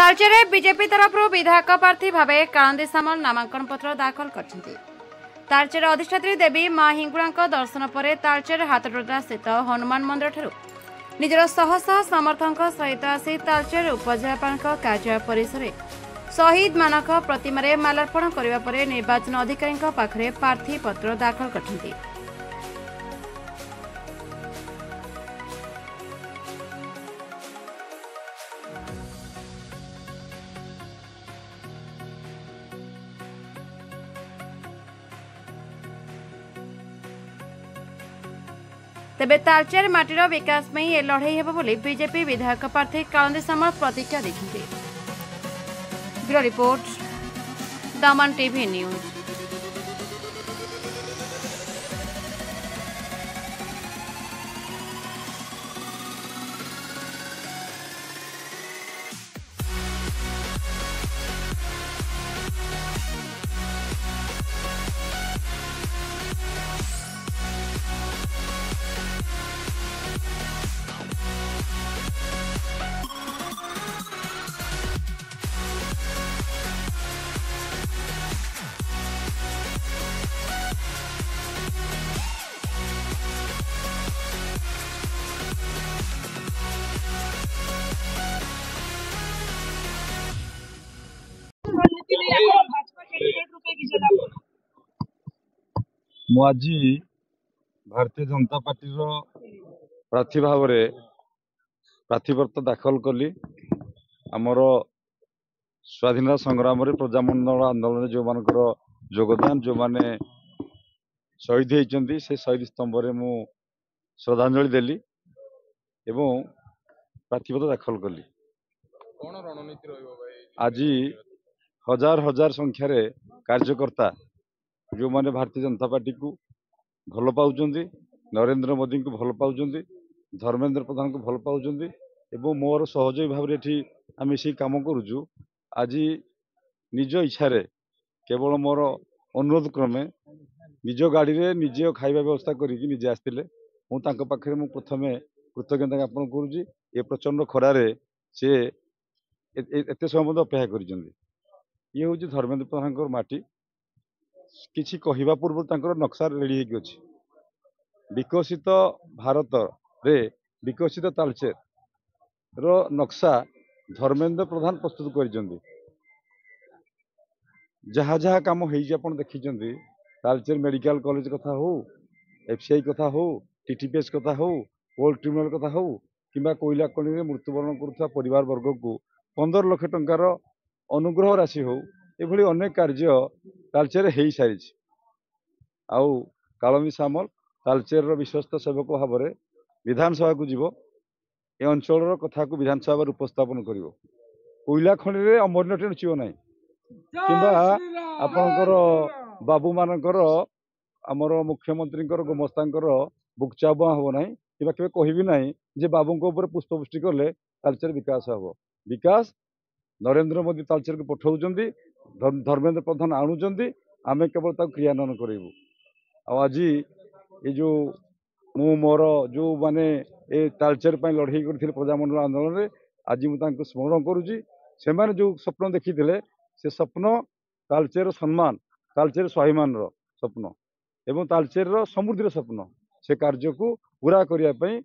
तालचेरे BJP तरफ विधायक प्रार्थी भाव कालंदी सामल नामांकन पत्र दाखल कर तालचेर अधिष्ठात्री देवी माँ हिंगुड़ा दर्शन पर तालचेर हाथडोडा स्थित हनुमान मंदिर ठारू निजर शह शह समर्थक सहित आसी तालचेर उपजिलापाल कार्यालय परिसर शहीद मानक प्रतिमा मालार्पण करने पर निर्वाचन अधिकारी पाखरे प्रार्थी पत्र दाखल कर तेबे तालचेर माटीर विकास में ये लड़ई हेब बोली बीजेपी विधायक प्रार्थी कालंदी सामल प्रतिज्ञा देखते। ब्यूरो रिपोर्ट, दमन टीवी न्यूज। आज भारतीय जनता पार्टी प्रार्थी भाव में प्रार्थीपत्र दाखल कली। आमर स्वाधीनता संग्राम प्रजामंडल आंदोलन जो मानकर योगदान जो माने शहीद होती से शहीद स्तंभ में मु श्रद्धांजलि देली एवं प्रार्थीपत्र दाखल कली। आज हजार हजार संख्यार कार्यकर्ता जो माने भारतीय जनता पार्टी को भल पाउचंदी, नरेंद्र मोदी को भल पाउचंदी, धर्मेंद्र प्रधान को भल पाउचंदी एवं मोर सहयोगी भाव में आम से कम करुचु। आज निज इच्छा केवल मोर अनुरोध क्रमे निज गाड़ी रे निजे खाଇବା व्यवस्था करिकि निजे आस्तिले मु प्रथमे कृतज्ञता ज्ञापन करुच्ची। ये प्रचंड खरारे से एते समय अपेक्षा कर ये हूँ धर्मेंद्र प्रधान माटी। किसी कहवा पूर्व नक्शा रेडी होगी विकसित भारत रे विकसित तालचेर रो नक्शा धर्मेंद्र प्रधान प्रस्तुत कर जहाँ जहाँ कम हो देखी तालचेर मेडिकल कॉलेज कथा हो, एफसीआई कथा हो, टीटीपीएस कथा हो, कोर्ट ट्रिब्यूनल कथा हो कि कोयला खनि मृत्युवरण करुवा परिवार वर्ग को 15 लाख टंकार अनुग्रह राशि हो एभली अनेक कार्य तालचेर हो सारी। आउ कालंदी सामल तालचेर विश्वस्त सेवक भाव में विधानसभा को जीव ए अंचल कथा को विधानसभा उपस्थापन कर कोयला खनि अमरनाथ नुचिब ना कि आपणकर बाबू मानकर आमर मुख्यमंत्री गोमस्ता बुकचाबुआ हम ना कि कहबी ना जे बाबू पुष्पवृष्टि कले तालचेर विकास हम। विकास नरेंद्र मोदी तालचेर को पठाउछंती, धर्मेंद्र प्रधान आणुचंती, आमे केवल क्रियान्वयन करूँ। आज ये जो मु मोर जो माने ए तालचेर लड़ई कर प्रजामंडल आंदोलन में आज मुझे स्मरण करुच्ची। से जो स्वप्न देखी से स्वप्न तालचेर सम्मान, तालचेर स्वाभिमान स्वप्न एवं तालचेर समृद्धि स्वप्न से कार्य को पूरा करने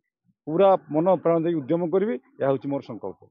पूरा मन प्राण दे उद्यम करी। यह हूँ मोर संकल्प।